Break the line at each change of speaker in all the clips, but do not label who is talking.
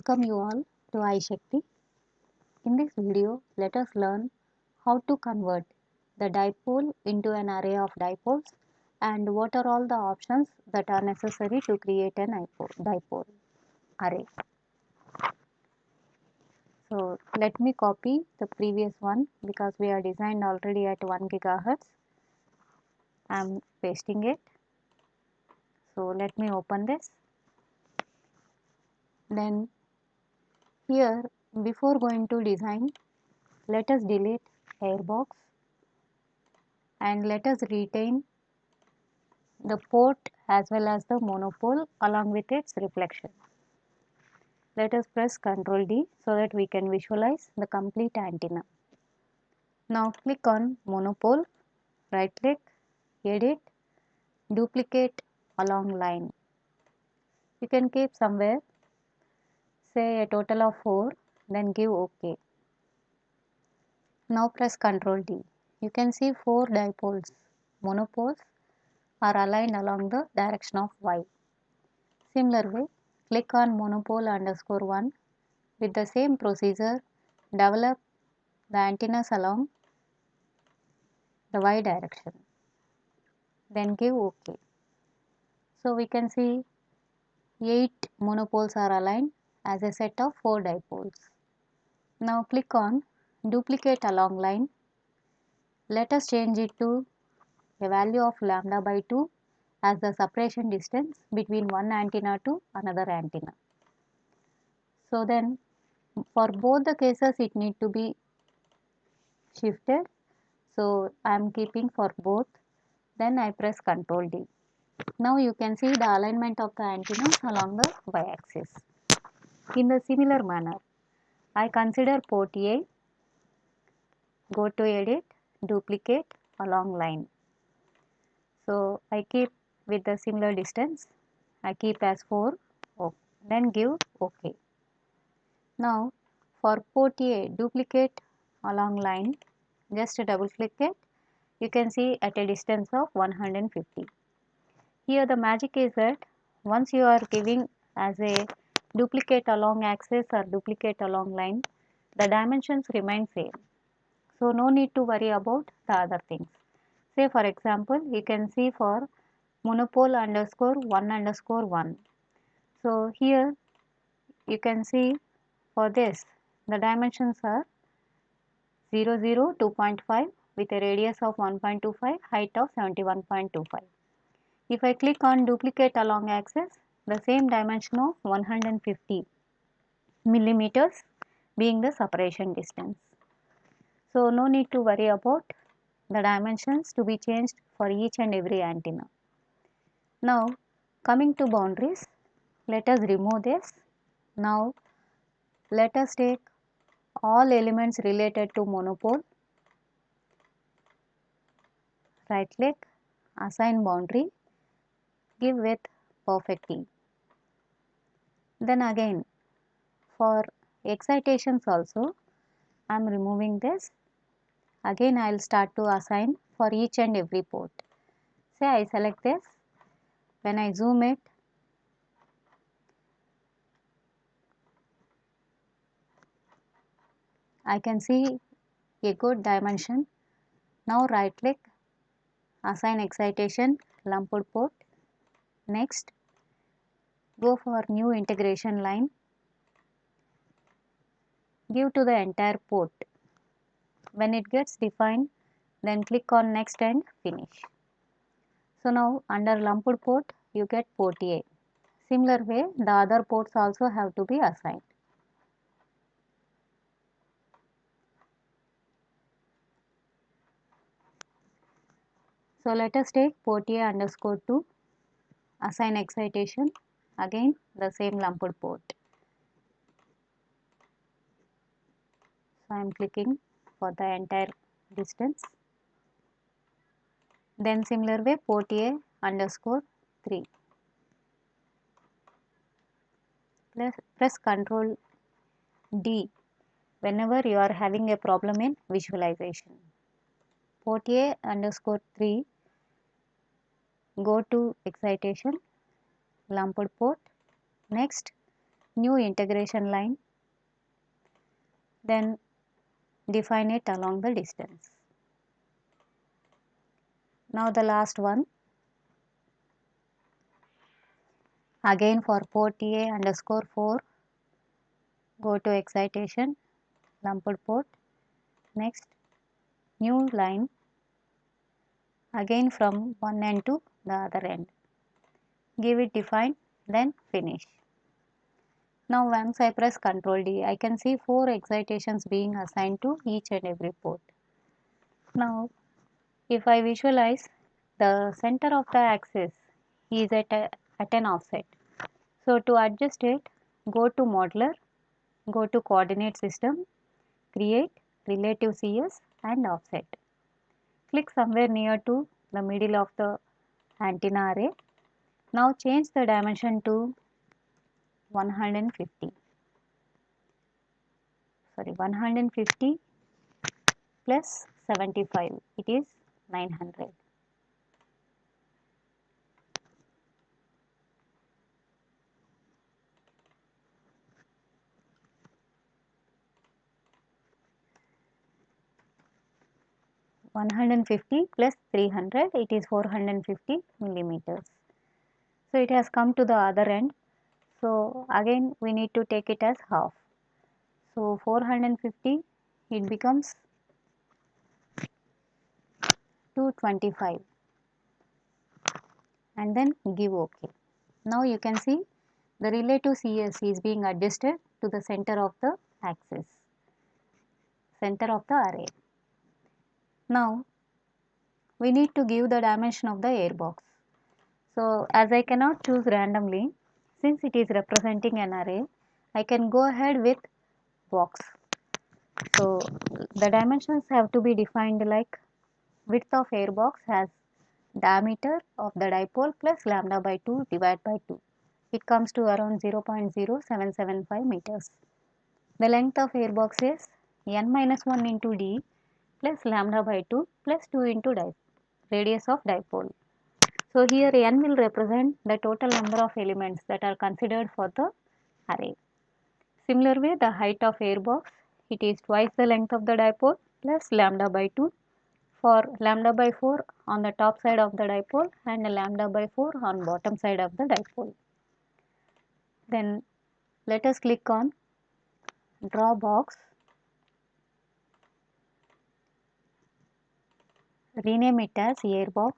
Welcome you all to iShakti. In this video, let us learn how to convert the dipole into an array of dipoles and what are all the options that are necessary to create an dipole array. So let me copy the previous one because we are designed already at 1 GHz. I am pasting it. So let me open this. Then here, before going to design, let us delete airbox and let us retain the port as well as the monopole along with its reflection. Let us press Ctrl D so that we can visualize the complete antenna. Now click on monopole, right click, edit, duplicate along line. You can keep somewhere, say a total of 4, then give OK. Now press Ctrl D. You can see 4 dipoles, monopoles are aligned along the direction of Y. Similar way, click on monopole underscore 1. With the same procedure, develop the antennas along the Y direction. Then give OK. So we can see 8 monopoles are aligned as a set of 4 dipoles. Now click on duplicate along line. Let us change it to a value of lambda by 2 as the separation distance between one antenna to another antenna. So then for both the cases it need to be shifted. So I am keeping for both. Then I press Ctrl D. Now you can see the alignment of the antennas along the y-axis. In the similar manner, I consider port A, go to edit, duplicate along line. So I keep with the similar distance, I keep as 4, then give OK. Now for port A, duplicate along line, just double click it, you can see at a distance of 150. Here the magic is that once you are giving as a duplicate along axis or duplicate along line, the dimensions remain same. So no need to worry about the other things. Say for example, you can see for monopole underscore 1 underscore 1. So here you can see for this the dimensions are 0, 0, 2.5 with a radius of 1.25, height of 71.25. If I click on duplicate along axis, the same dimension of 150 millimeters being the separation distance. So no need to worry about the dimensions to be changed for each and every antenna. Now coming to boundaries, let us remove this. Now let us take all elements related to monopole, right click, assign boundary, give width perfect T. Then again for excitations also I am removing this. Again I will start to assign for each and every port. Say I select this, when I zoom it, I can see a good dimension. Now right click, assign excitation, lumped port. Next, go for new integration line, give to the entire port. When it gets defined, then click on next and finish. So now under lumped port, you get port A. Similar way, the other ports also have to be assigned. So let us take port A underscore 2, assign excitation, again the same lumped port. So I am clicking for the entire distance. Then similar way port A underscore 3. Press Ctrl D whenever you are having a problem in visualization. Port A underscore 3, go to excitation, lumped port. Next new integration line, then define it along the distance. Now the last one, again for port A underscore 4, go to excitation, lumped port, next new line, again from one end to the other end, give it define, then finish. Now once I press Ctrl D, I can see 4 excitations being assigned to each and every port. Now if I visualize, the center of the axis is at an offset. So to adjust it, go to modeler, go to coordinate system, create relative CS and offset. Click somewhere near to the middle of the antenna array. Now change the dimension to 150. 150 plus 75, it is 900. One hundred and 50 plus 300, it is 450 millimeters. So it has come to the other end. So again we need to take it as half. So 450, it becomes 225 and then give OK. Now you can see the relative CS is being adjusted to the center of the axis, center of the array. Now we need to give the dimension of the airbox. So as I cannot choose randomly, since it is representing an array, I can go ahead with box. So the dimensions have to be defined like width of airbox as diameter of the dipole plus lambda by 2 divided by 2. It comes to around 0.0775 meters. The length of airbox is n minus 1 into d plus lambda by 2 plus 2 into radius of dipole. So here n will represent the total number of elements that are considered for the array. Similar way, the height of airbox, it is twice the length of the dipole plus lambda by 2 for lambda by 4 on the top side of the dipole and lambda by 4 on bottom side of the dipole. Then let us click on draw box, rename it as airbox.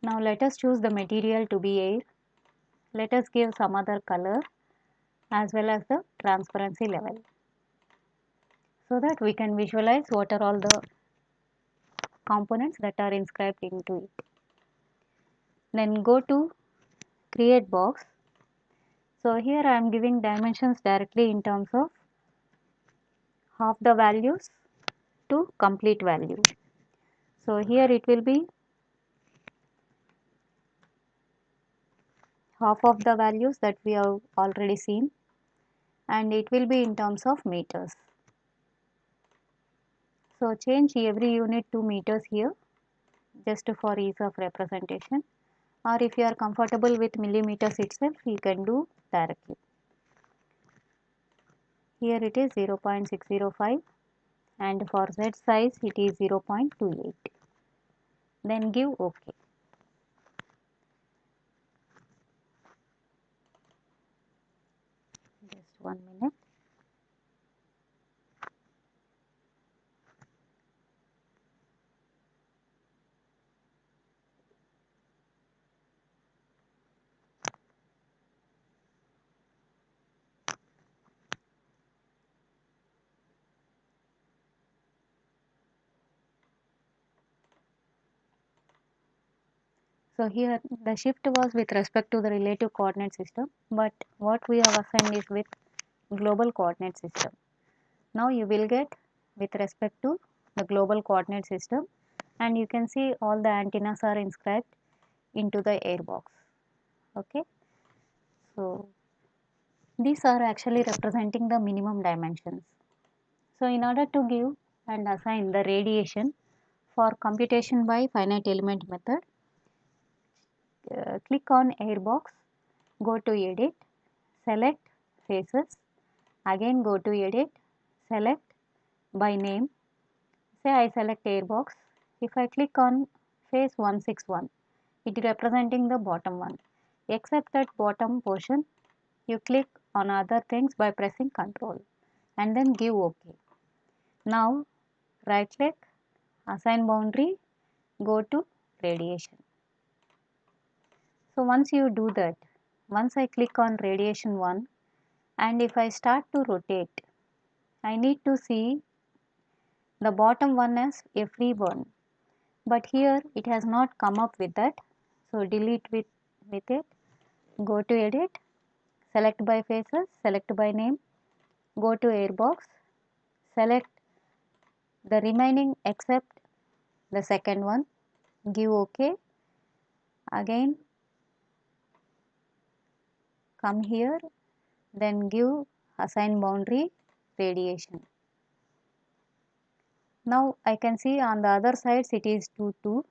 Now let us choose the material to be air. Let us give some other color as well as the transparency level, so that we can visualize what are all the components that are inscribed into it. Then go to create box. So here I am giving dimensions directly in terms of half the values to complete value. So here it will be half of the values that we have already seen, and it will be in terms of meters. So change every unit to meters here just for ease of representation, or if you are comfortable with millimeters itself, you can do directly. Here it is 0.605 and for Z size it is 0.28. Then give OK. Just 1 minute. So here the shift was with respect to the relative coordinate system, but what we have assigned is with global coordinate system. Now you will get with respect to the global coordinate system, and you can see all the antennas are inscribed into the airbox. Okay. So these are actually representing the minimum dimensions. So in order to give and assign the radiation for computation by finite element method, click on airbox, go to edit, select faces, again go to edit, select by name, say I select airbox. If I click on face 161, it is representing the bottom one. Except that bottom portion, you click on other things by pressing Ctrl and then give OK. Now right click, assign boundary, go to radiation. So once you do that, once I click on radiation 1 and if I start to rotate, I need to see the bottom one as a free one, but here it has not come up with that. So delete with it, go to edit, select by faces, select by name, go to airbox, select the remaining except the second one, give OK, again come here, then give assign boundary radiation. Now I can see on the other sides it is 2 2,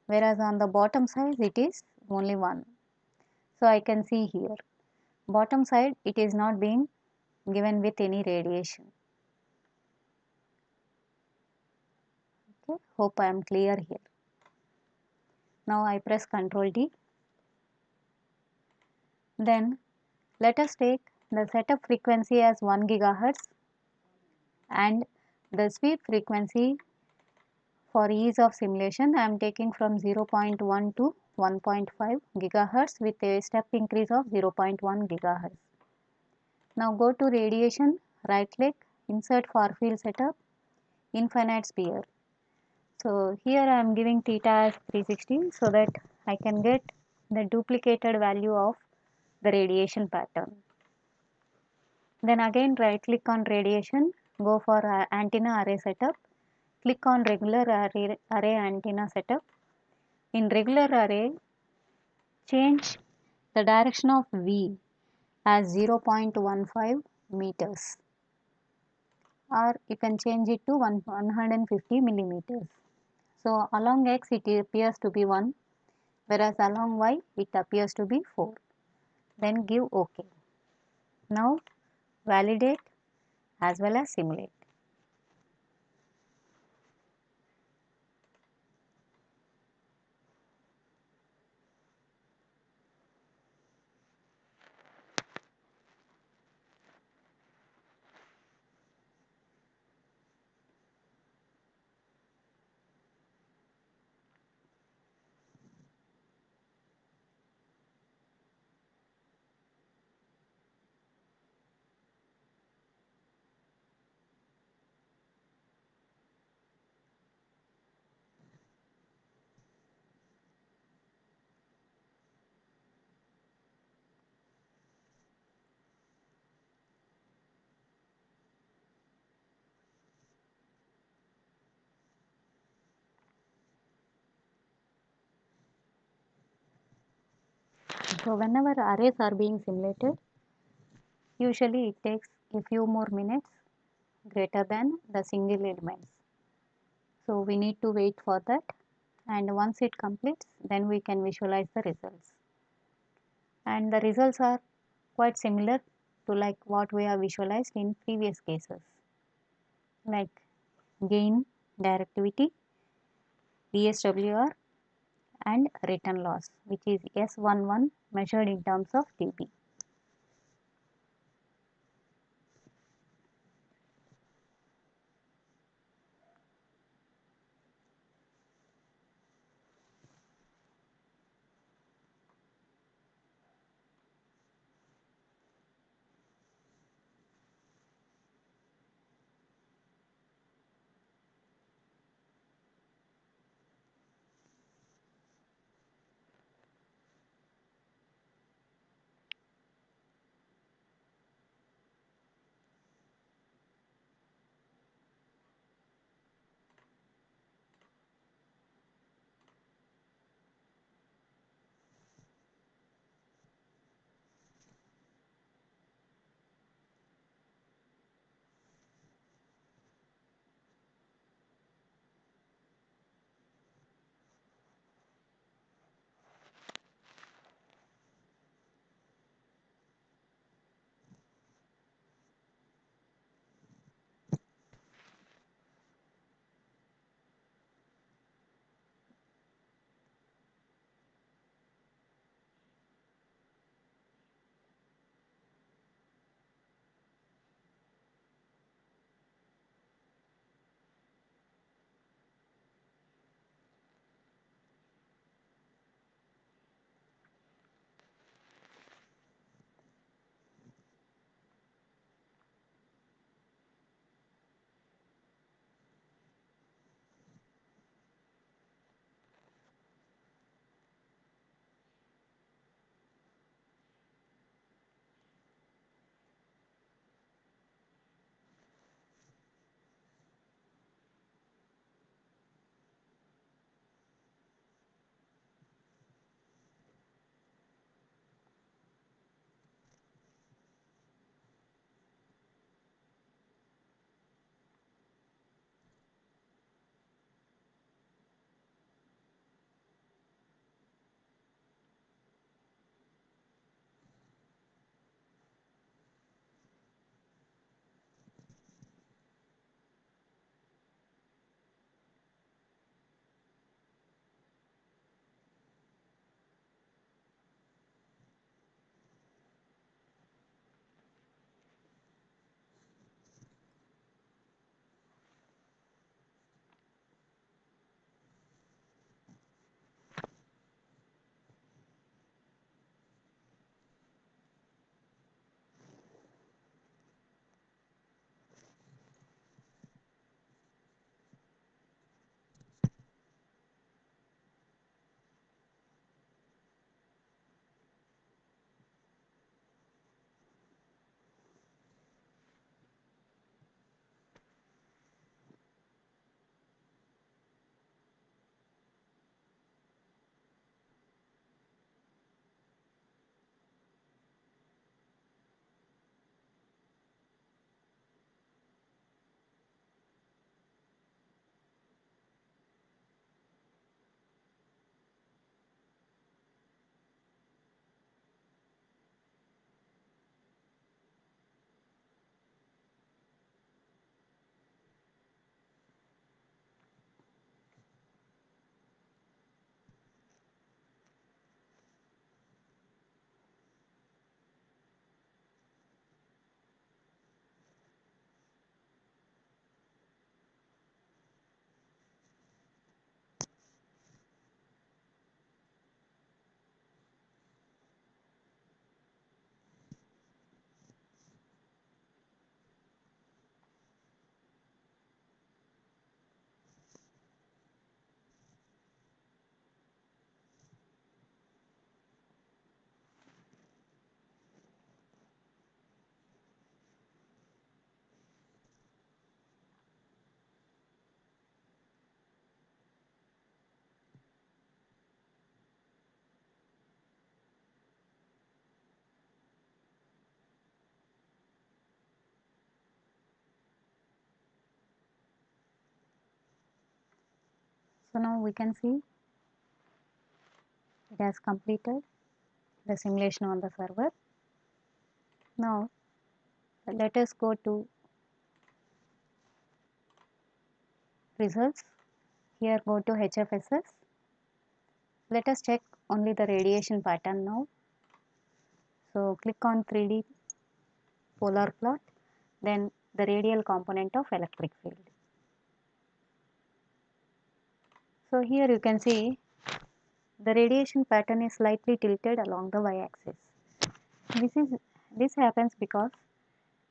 whereas on the bottom side it is only 1. So I can see here bottom side it is not being given with any radiation. Okay, hope I am clear here. Now I press Ctrl D. Then let us take the setup frequency as 1 GHz and the sweep frequency for ease of simulation I am taking from 0.1 to 1.5 GHz with a step increase of 0.1 GHz. Now go to radiation, right click, insert far field setup, infinite sphere. So here I am giving theta as 360 so that I can get the duplicated value of the radiation pattern. Then again right click on radiation, go for antenna array setup, click on regular array antenna setup. In regular array, change the direction of V as 0.15 meters, or you can change it to 150 millimeters. So along X it appears to be 1, whereas along Y it appears to be 4. Then give OK. Now validate as well as simulate. So whenever arrays are being simulated, usually it takes a few more minutes greater than the single elements. So we need to wait for that, and once it completes then we can visualize the results. And the results are quite similar to like what we have visualized in previous cases, like gain, directivity, DSWR and return loss, which is S11 measured in terms of dB. So now we can see it has completed the simulation on the server. Now let us go to results. Here go to HFSS. Let us check only the radiation pattern now. So click on 3D polar plot, then the radial component of electric field. So here you can see the radiation pattern is slightly tilted along the y-axis. This happens because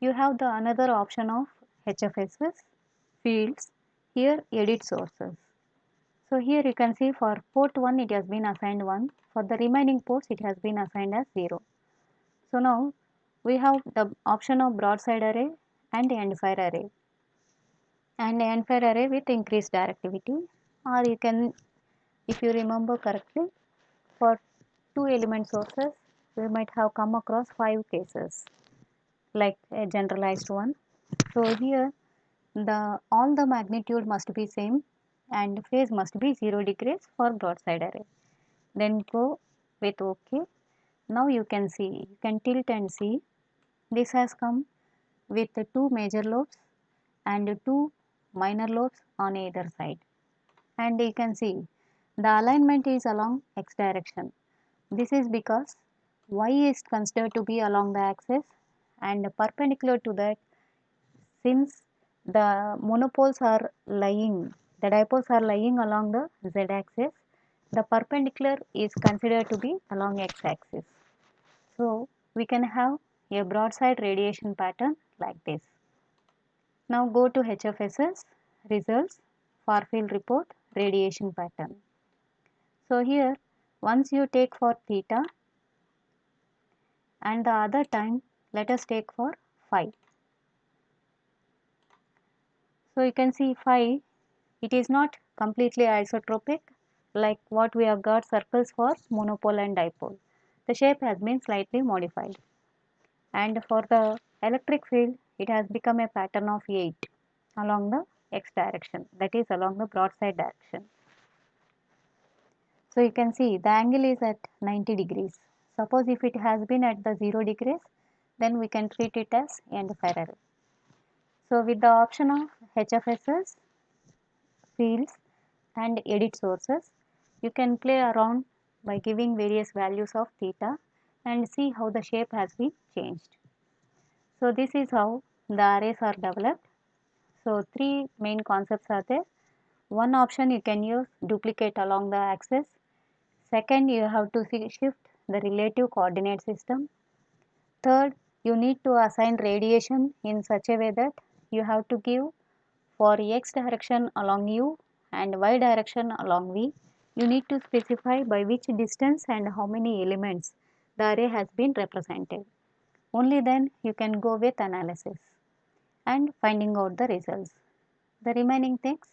you have the another option of HFSS fields, here edit sources. So here you can see for port 1 it has been assigned 1, for the remaining ports it has been assigned as 0. So now we have the option of broadside array and endfire array, and endfire array with increased directivity, or you can, if you remember correctly, for 2 element sources we might have come across 5 cases like a generalized one. So here all the magnitude must be same and phase must be 0 degrees for broadside array. Then go with OK. Now you can see, you can tilt and see this has come with 2 major lobes and 2 minor lobes on either side. And you can see the alignment is along x direction. This is because y is considered to be along the axis, and perpendicular to that, since the monopoles are lying, the dipoles are lying along the z axis, the perpendicular is considered to be along x axis. So we can have a broadside radiation pattern like this. Now go to HFSS results, far field report, radiation pattern. So here once you take for theta and the other time let us take for phi. So you can see phi, it is not completely isotropic like what we have got circles for monopole and dipole. The shape has been slightly modified, and for the electric field it has become a pattern of 8 along the x direction, that is along the broadside direction. So you can see the angle is at 90 degrees. Suppose if it has been at the 0 degrees, then we can treat it as endfire array. So with the option of HFSS, fields and edit sources, you can play around by giving various values of theta and see how the shape has been changed. So this is how the arrays are developed. So 3 main concepts are there. One option you can use duplicate along the axis. Second, you have to shift the relative coordinate system. Third, you need to assign radiation in such a way that you have to give for x direction along u and y direction along v. You need to specify by which distance and how many elements the array has been represented. Only then you can go with analysis and finding out the results. The remaining things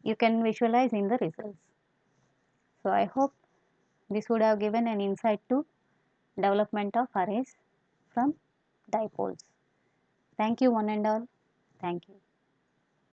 you can visualize in the results. So I hope this would have given an insight to development of arrays from dipoles. Thank you one and all. Thank you.